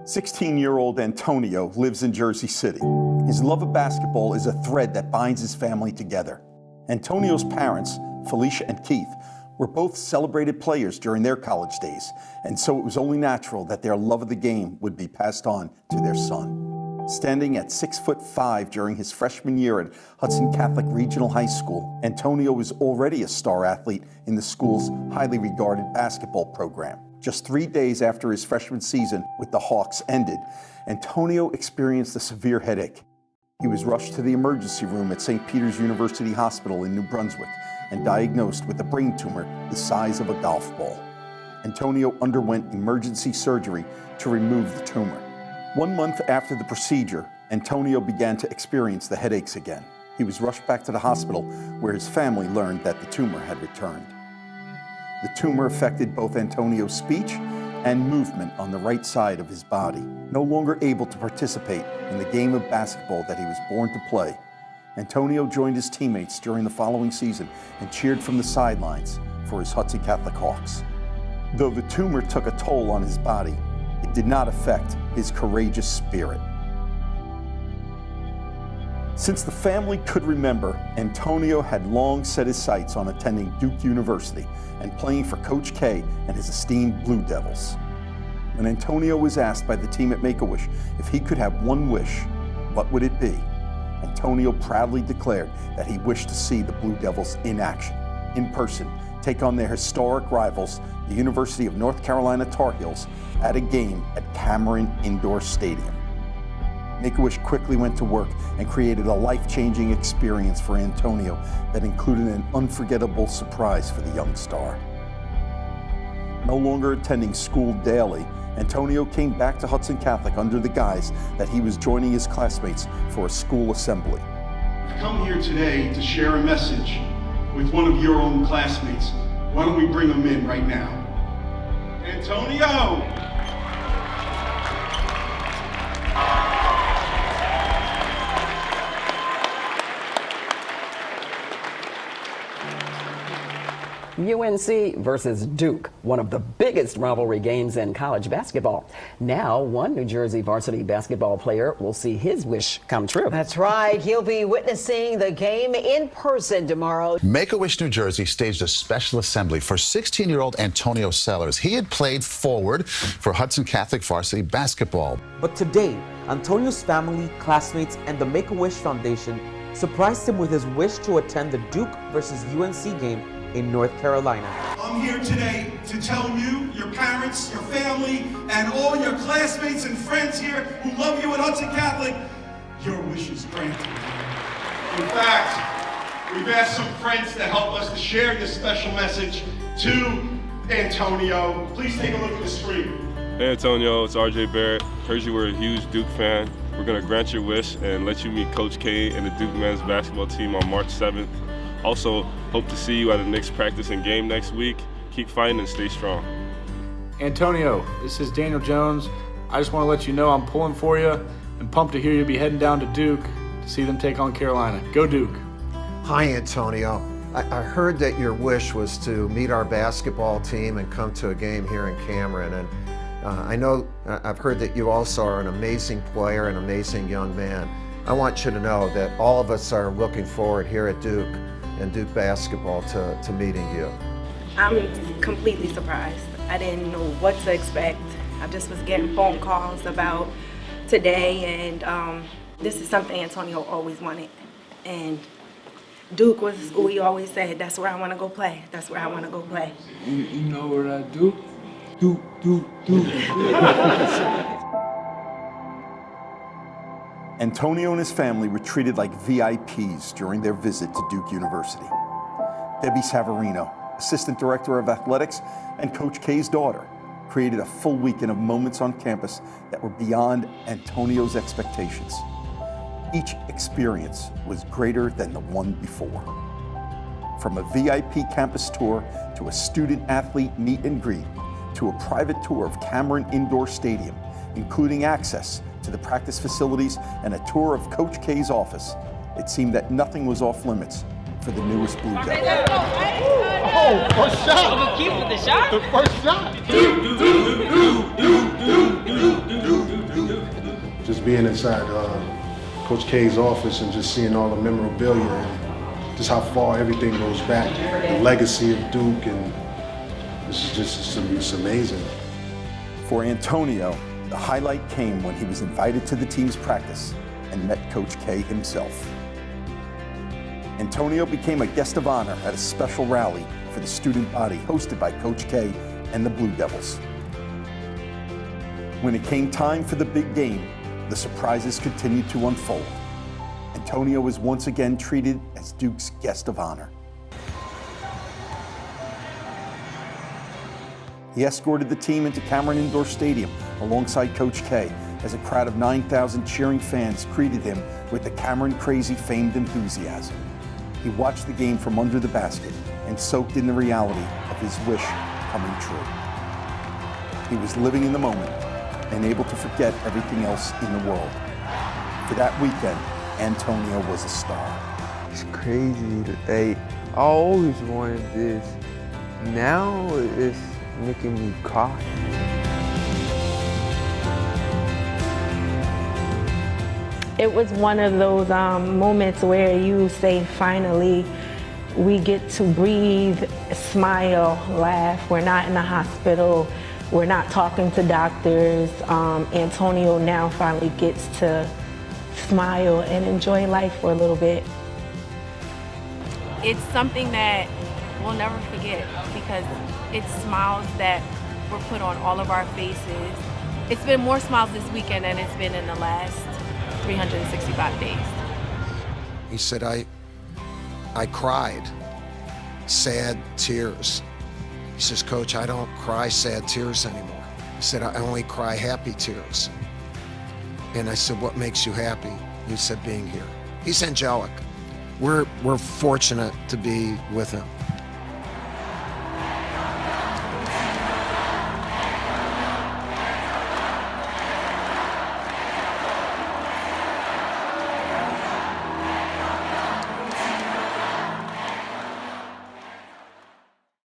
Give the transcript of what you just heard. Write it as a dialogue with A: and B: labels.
A: 16-year-old Antonio lives in Jersey City. His love of basketball is a thread that binds his family together. Antonio's parents, Felicia and Keith, were both celebrated players during their college days, and so it was only natural that their love of the game would be passed on to their son. Standing at 6'5" during his freshman year at Hudson Catholic Regional High School, Antonio was already a star athlete in the school's highly regarded basketball program. Just 3 days after his freshman season with the Hawks ended, Antonio experienced a severe headache. He was rushed to the emergency room at St. Peter's University Hospital in New Brunswick and diagnosed with a brain tumor the size of a golf ball. Antonio underwent emergency surgery to remove the tumor. 1 month after the procedure, Antonio began to experience the headaches again. He was rushed back to the hospital where his family learned that the tumor had returned. The tumor affected both Antonio's speech and movement on the right side of his body. No longer able to participate in the game of basketball that he was born to play, Antonio joined his teammates during the following season and cheered from the sidelines for his Hudson Catholic Hawks. Though the tumor took a toll on his body, it did not affect his courageous spirit. Since the family could remember, Antonio had long set his sights on attending Duke University and playing for Coach K and his esteemed Blue Devils. When Antonio was asked by the team at Make-A-Wish if he could have one wish, what would it be? Antonio proudly declared that he wished to see the Blue Devils in action, in person, take on their historic rivals, the University of North Carolina Tar Heels, at a game at Cameron Indoor Stadium. Make-A-Wish quickly went to work and created a life-changing experience for Antonio that included an unforgettable surprise for the young star. No longer attending school daily, Antonio came back to Hudson Catholic under the guise that he was joining his classmates for a school assembly.
B: I've come here today to share a message with one of your own classmates. Why don't we bring him in right now? Antonio!
C: UNC versus Duke, one of the biggest rivalry games in college basketball. Now, one New Jersey varsity basketball player will see his wish come true.
D: That's right. He'll be witnessing the game in person tomorrow.
E: Make-A-Wish New Jersey staged a special assembly for 16-year-old Antonio Sellers. He had played forward for Hudson Catholic varsity basketball.
F: But today, Antonio's family, classmates, and the Make-A-Wish Foundation surprised him with his wish to attend the Duke versus UNC game in North Carolina.
B: I'm here today to tell you, your parents, your family, and all your classmates and friends here who love you at Hudson Catholic, your wish is granted. In fact, we've asked some friends to help us to share this special message to Antonio. Please take a look at the screen.
G: Hey Antonio, it's RJ Barrett. Heard you were a huge Duke fan. We're gonna grant your wish and let you meet Coach K and the Duke men's basketball team on March 7th. Also, hope to see you at the Knicks practice and game next week. Keep fighting and stay strong.
H: Antonio, this is Daniel Jones. I just want to let you know I'm pulling for you and pumped to hear you'll be heading down to Duke to see them take on Carolina. Go Duke.
I: Hi, Antonio. I heard that your wish was to meet our basketball team and come to a game here in Cameron. And I've heard that you also are an amazing player, an amazing young man. I want you to know that all of us are looking forward here at Duke and Duke basketball to meeting you.
J: I'm completely surprised. I didn't know what to expect. I just was getting phone calls about today, and this is something Antonio always wanted. And Duke was the school he always said, that's where I want to go play. That's where I want to go play.
K: You know what I do? Do.
A: Antonio and his family were treated like VIPs during their visit to Duke University. Debbie Savarino, Assistant Director of Athletics and Coach K's daughter, created a full weekend of moments on campus that were beyond Antonio's expectations. Each experience was greater than the one before. From a VIP campus tour to a student-athlete meet and greet to a private tour of Cameron Indoor Stadium, including access to the practice facilities and a tour of Coach K's office, it seemed that nothing was off limits for the newest Blue Devil.
L: Oh, first shot!
M: Keep with the shot?
L: The first shot!
M: being inside Coach K's office and just seeing all the memorabilia and just how far everything goes back, the legacy of Duke, and it's amazing.
A: For Antonio, the highlight came when he was invited to the team's practice and met Coach K himself. Antonio became a guest of honor at a special rally for the student body hosted by Coach K and the Blue Devils. When it came time for the big game, the surprises continued to unfold. Antonio was once again treated as Duke's guest of honor. He escorted the team into Cameron Indoor Stadium alongside Coach K as a crowd of 9,000 cheering fans greeted him with the Cameron Crazy famed enthusiasm. He watched the game from under the basket and soaked in the reality of his wish coming true. He was living in the moment and able to forget everything else in the world. For that weekend, Antonio was a star.
N: It's crazy. I always wanted this. Now it's making me cry.
J: It was one of those moments where you say, finally, we get to breathe, smile, laugh. We're not in the hospital. We're not talking to doctors. Antonio now finally gets to smile and enjoy life for a little bit.
O: It's something that we'll never forget because it's smiles that were put on all of our faces. It's been more smiles this weekend than it's been in the last 365 days.
P: He said, I cried, sad tears. He says, Coach, I don't cry sad tears anymore. He said, I only cry happy tears. And I said, what makes you happy? He said, being here. He's angelic. We're fortunate to be with him.